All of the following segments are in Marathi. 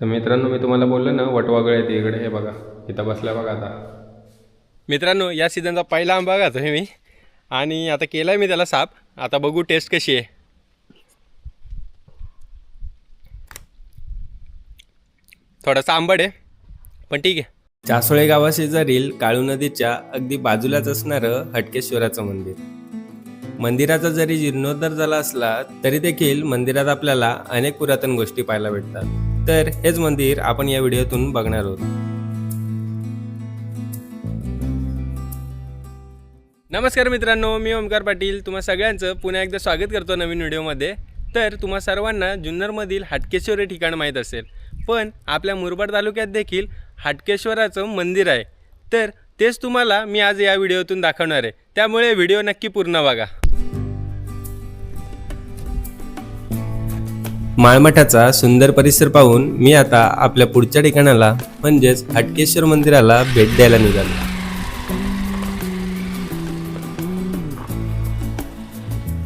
तर मित्रांनो, मी तुम्हाला बोललो ना वटवाघळ आहे इकडे. हे बघा, इथं बसला बघा. आता मित्रांनो, या सीझनचा पहिला आंबा खातोय मी आणि आता केलाय मी त्याला साफ. आता बघू टेस्ट कशी आहे. थोडासा आंबट आहे पण ठीक आहे. चासोळे गावाशेजारील काळू नदीच्या अगदी बाजूलाच असणारं हटकेश्वराचं मंदिर. मंदिराचा जरी जीर्णोद्धार झाला असला तरी देखील मंदिरात आपल्याला अनेक पुरातन गोष्टी पाहायला भेटतात. तर हेच मंदिर आपण या व्हिडिओतून बघणार आहोत. नमस्कार मित्रांनो, मी ओमकार पाटील तुम्हा सगळ्यांचं पुन्हा एकदा स्वागत करतो नवीन व्हिडिओमध्ये. तर तुम्हा सर्वांना जुन्नरमधील हटकेश्वर हे ठिकाण माहीत असेल, पण आपल्या मुरबाड तालुक्यात देखील हटकेश्वराचं मंदिर आहे. तर तेच तुम्हाला मी आज या व्हिडिओतून दाखवणार आहे, त्यामुळे व्हिडिओ नक्की पूर्ण बघा. माळमठाचा सुंदर परिसर पाहून मी आता आपल्या पुढच्या ठिकाणाला म्हणजेच हटकेश्वर मंदिराला भेट द्यायला निघालो.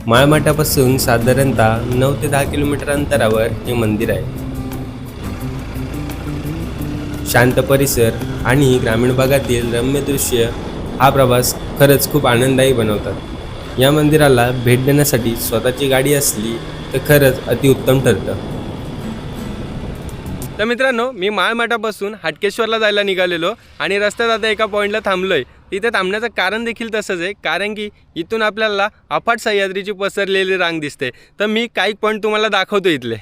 माळमठापासून साधारणतः 9 ते 10 किलोमीटर अंतरावर हे मंदिर आहे. शांत परिसर आणि ग्रामीण भागातील रम्य दृश्य हा प्रवास खरंच खूप आनंददायी बनवतात. या मंदिराला भेट देण्यासाठी स्वतःची गाडी असली तर खरंच अतिउत्तम ठरतं. तर मित्रांनो, मी माळमठापासून हटकेश्वरला जायला निघालेलो आणि रस्त्यात आता एका पॉईंटला थांबलोय. इथे थांबण्याचं कारण देखील तसंच आहे, कारण की इथून आपल्याला अफाट सह्याद्रीची पसरलेली रांग दिसते. तर मी काही पॉईंट तुम्हाला दाखवतो इथले.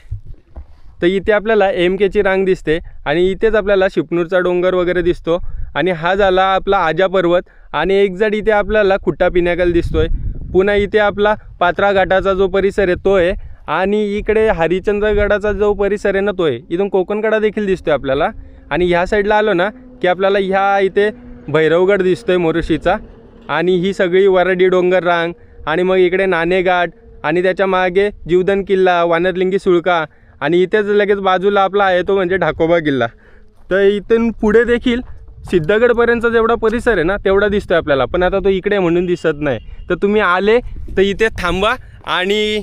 तर इथे आपल्याला एमकेची रांग दिसते आणि इथेच आपल्याला शिपनूरचा डोंगर वगैरे दिसतो. आणि हा झाला आपला आजा पर्वत आणि एक जड इथे आपल्याला खुट्टा पिनाकल दिसतोय. पुन्हा इथे आपला पात्रा घाटाचा जो परिसर आहे तो आहे आणि इकडे हरिश्चंद्रगडाचा जो परिसर आहे ना तो आहे. इथून कोकणकडा देखील दिसतोय आपल्याला. आणि ह्या साईडला आलो ना की आपल्याला ह्या इथे भैरवगड दिसतोय मोरुशीचा आणि ही सगळी वरडी डोंगर रांग आणि मग इकडे नाणेघाट आणि त्याच्या मागे जीवदन किल्ला, वानरलिंगी सुळका आणि इथेच लगेच बाजूला आपला आहे तो म्हणजे ढाकोबा किल्ला. तर इथून पुढे देखील सिद्धगडपर्यंतचा जेवढा परिसर आहे ना तेवढा दिसतोय आपल्याला, पण आता तो इकडे म्हणून दिसत नाही. तर तुम्ही आले तर इथे थांबा आणि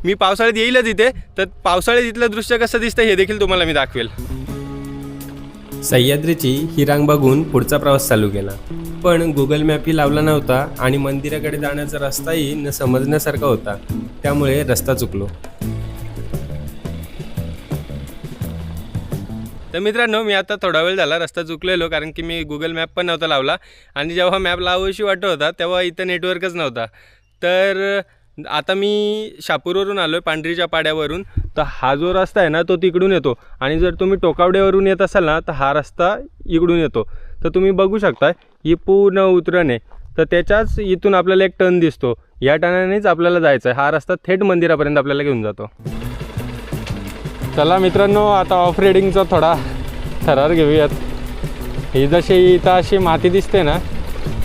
मी पावसाळ्यात येईलच इथे. तर पावसाळ्यात इथलं दृश्य कसं दिसतं हे देखील तुम्हाला मी दाखवेल. सह्याद्रीची ही रांग बघून पुढचा प्रवास चालू केला, पण गुगल मॅपही लावला नव्हता आणि मंदिराकडे जाण्याचा रस्ताही न समजण्यासारखा होता, त्यामुळे रस्ता चुकलो. तर मित्रांनो, मी आता थोडा वेळ झाला रस्ता चुकलेलो, कारण की मी गुगल मॅप पण नव्हता लावला आणि जेव्हा मॅप लावायशी वाटत होता तेव्हा इथं नेटवर्कच नव्हता. तर आता मी शापूरवरून आलो आहे, पांढरीच्या पाड्यावरून. तर हा जो रस्ता आहे ना तो तिकडून येतो आणि जर तुम्ही टोकावड्यावरून येत असाल ना तर हा रस्ता इकडून येतो. तर तुम्ही बघू शकता ही पूर्ण उतरण आहे. तर त्याच्याच इथून आपल्याला एक टर्न दिसतो, या टर्नानेच आपल्याला जायचं आहे. हा रस्ता थेट मंदिरापर्यंत आपल्याला घेऊन जातो. चला मित्रांनो, आता ऑफ रेडिंगचा थोडा थरार घेऊयात. ही जशी इथं अशी माती दिसते ना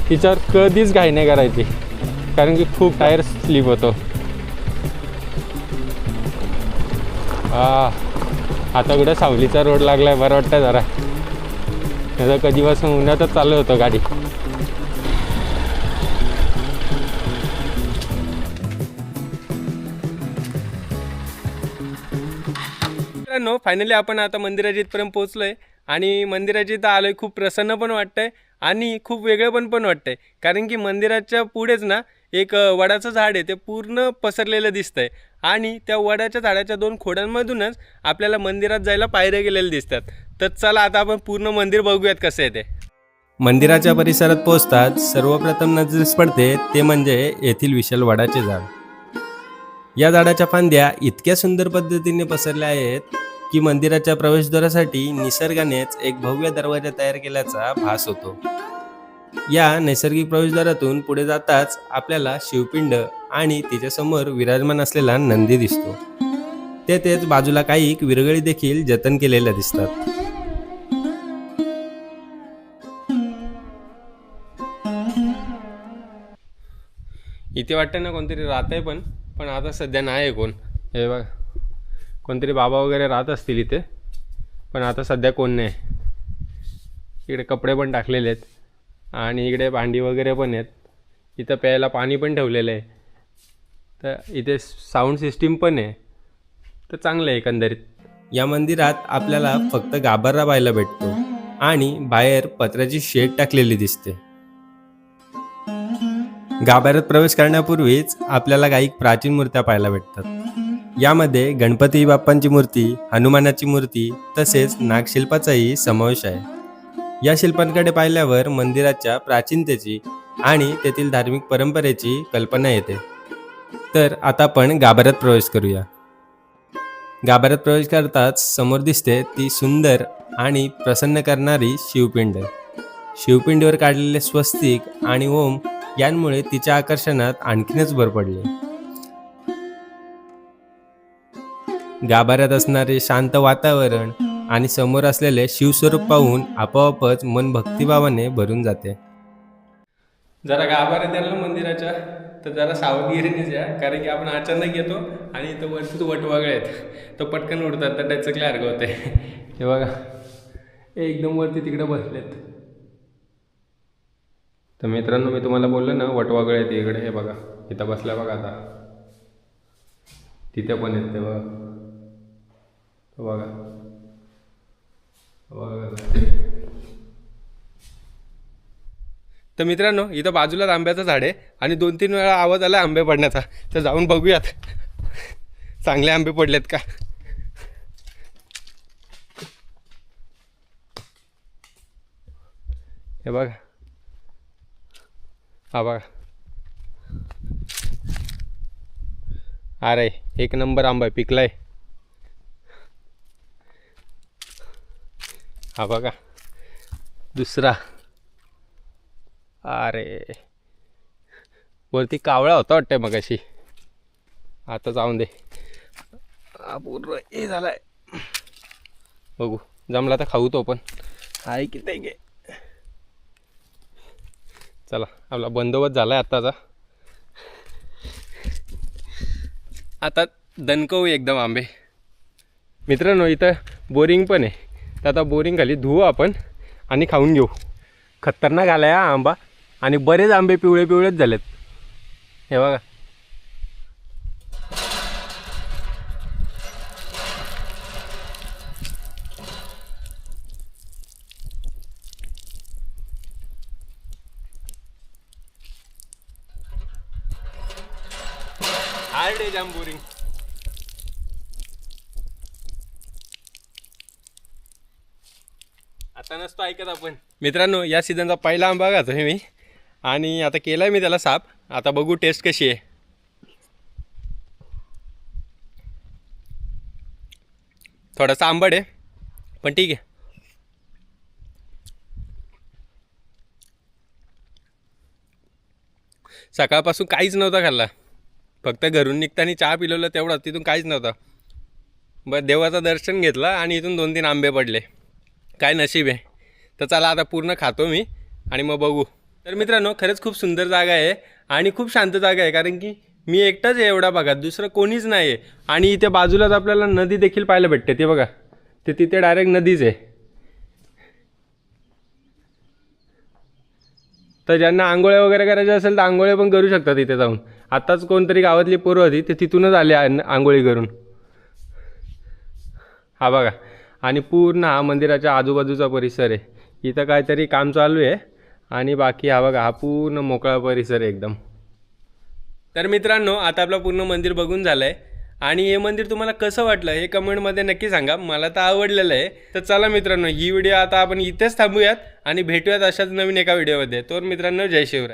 तिच्यावर कधीच घाई नाही करायची, कारण की खूप टायर स्लिप होतो. आता कुठे सावलीचा रोड लागला आहे, बरं वाटतं जरा. त्याचं कधीपासून उन्हातच चालू होतं गाडी. मित्रांनो, फायनली आपण आता मंदिराच्या इथपर्यंत पोहोचलो आहे आणि मंदिराच्या इथं आलो आहे. खूप प्रसन्न पण वाटतं आहे आणि खूप वेगळं पण वाटतं आहे, कारण की मंदिराच्या पुढेच ना एक वडाचं झाड आहे, ते पूर्ण पसरलेलं दिसतं आहे आणि त्या वडाच्या झाडाच्या 2 खोडांमधूनच आपल्याला मंदिरात जायला पायऱ्या गेलेल्या दिसतात. तर चला आता आपण पूर्ण मंदिर बघूयात कसं आहे ते. मंदिराच्या परिसरात पोहोचताच सर्वप्रथम नजरेस पडते ते म्हणजे येथील विशाल वडाचे झाड. या झाडाच्या फांद्या इतक्या सुंदर पद्धतीने पसरल्या आहेत की मंदिराच्या प्रवेशद्वारासाठी निसर्गानेच एक भव्य दरवाजा तयार केल्याचा भास होतो. या नैसर्गिक प्रवेशद्वारातून पुढे जाताच आपल्याला शिवपिंड आणि तिच्यासमोर विराजमान असलेला नंदी दिसतो. तेथेच बाजूला काही विरगळी देखील जतन केलेल्या दिसतात. इथे वाटतं ना कोणतरी राहत आहे, पण आता सध्या नाही आहे कोण. हे बघा, कोणतरी बाबा वगैरे राहत असतील इथे, पण आता सध्या कोण नाही. इकडे कपडे पण टाकलेले आहेत आणि इकडे भांडी वगैरे पण आहेत. इथं प्यायला पाणी पण ठेवलेलं आहे. तर इथे साऊंड सिस्टीम पण आहे. तर चांगलं आहे एकंदरीत. या मंदिरात आपल्याला फक्त गाभारा पाहायला भेटतो आणि बाहेर पत्र्याची शेड टाकलेली दिसते. गाभाऱ्यात प्रवेश करण्यापूर्वीच आपल्याला काही प्राचीन मूर्त्या पाहायला भेटतात. यामध्ये गणपती बाप्पांची मूर्ती, हनुमानाची मूर्ती तसेच नागशिल्पाचाही समावेश आहे. या शिल्पांकडे पाहिल्यावर मंदिराच्या प्राचीनतेची आणि तेथील धार्मिक परंपरेची कल्पना येते. तर आता आपण गाभाऱ्यात प्रवेश करूया. गाभाऱ्यात प्रवेश करताच समोर दिसते ती सुंदर आणि प्रसन्न करणारी शिवपिंड. शिवपिंडीवर काढलेले स्वस्तिक आणि ओम यांमुळे तिच्या आकर्षणात आणखीनच भर पडली. गाभाऱ्यात असणारे शांत वातावरण आणि समोर असलेले शिवस्वरूप पाहून आपोआपच मन भक्तिभावाने भरून जाते. जरा गाभाऱ्यात यायला मंदिराच्या तर जरा सावधगिरीनेच या, कारण की आपण अचानक येतो आणि इथं वरती वटवागळे आहेत, तो पटकन उडतात तर त्याचं क्लिअर होते. हे बघा एकदम वरती तिकडे बसलेत. तर मित्रांनो, मी तुम्हाला बोललो ना वटवागळे आहेत इकडे. हे बघा इथं बसल्या बघा. आता तिथे पण आहेत ते बघा. तर मित्रांनो, इथं बाजूलाच आंब्याचं झाड आहे आणि 2-3 वेळा आवाज आला आंबे पडण्याचा. तर जाऊन बघूयात चांगले आंबे पडलेत का. हे बघा, हा बघा. अरे एक नंबर आंबा आहे, पिकलाय. हा बघा दुसरा. अरे वरती कावळा होता वाटतंय मगाशी, आता जाऊन दे. हा पूर्ण हे झालाय. बघू जमला तर खाऊ तो पण. आहे की ते घे. चला आपला बंदोबस्त झालाय आत्ताचा. आता दणकवू एकदम आंबे. मित्रांनो, इथं बोरिंग पण आहे, तर आता बोरिंग खाली धुवू आपण आणि खाऊन घेऊ. खतरनाक आलाय हा आंबा आणि बरेच आंबे पिवळे पिवळेच झालेत. हे बघा. हार्ड आहे जाम बोरिंग. आता नसतो ऐकत आपण. मित्रांनो, या सीझनचा पहिला आंबा खातो हे मी आणि आता केलाय मी त्याला साफ. आता बघू टेस्ट कशी आहे. थोडासा आंबट आहे पण ठीक आहे. सकाळपासून काहीच नव्हता खाल्ला, फक्त घरून निघताना चहा पिलवलं तेवढं, तिथून काहीच नव्हतं. बरं देवाचं दर्शन घेतलं आणि इथून 2-3 आंबे पडले. काय नशीब आहे. तर चला आता पूर्ण खातो मी आणि मग बघू. तर मित्रांनो, खरंच खूप सुंदर जागा आहे आणि खूप शांत जागा आहे, कारण की मी एकटाच आहे एवढा भागात, दुसरं कोणीच नाही आहे. आणि इथे बाजूलाच आपल्याला नदी देखील पाहायला भेटते. ते बघा, ते तिथे डायरेक्ट नदीच आहे. तर ज्यांना आंघोळ्या वगैरे करायच्या असेल तर आंघोळ्या पण करू शकतात इथे जाऊन. आत्ताच कोणतरी गावातली पोरं होती ते तिथूनच आले आंघोळी करून. हा बघा. आणि पूर्ण हा मंदिराच्या आजूबाजूचा परिसर आहे. इथं काहीतरी काम चालू आहे आणि बाकी हा बघा, हा पूर्ण मोकळा परिसर आहे एकदम. तर मित्रांनो, आता आपलं पूर्ण मंदिर बघून झालं आहे आणि हे मंदिर तुम्हाला कसं वाटलं हे कमेंटमध्ये नक्की सांगा. मला तर आवडलेलं आहे. तर चला मित्रांनो, ही व्हिडिओ आता आपण इथेच थांबूयात आणि भेटूयात अशाच नवीन एका व्हिडिओमध्ये. तर मित्रांनो, जय शिवराय.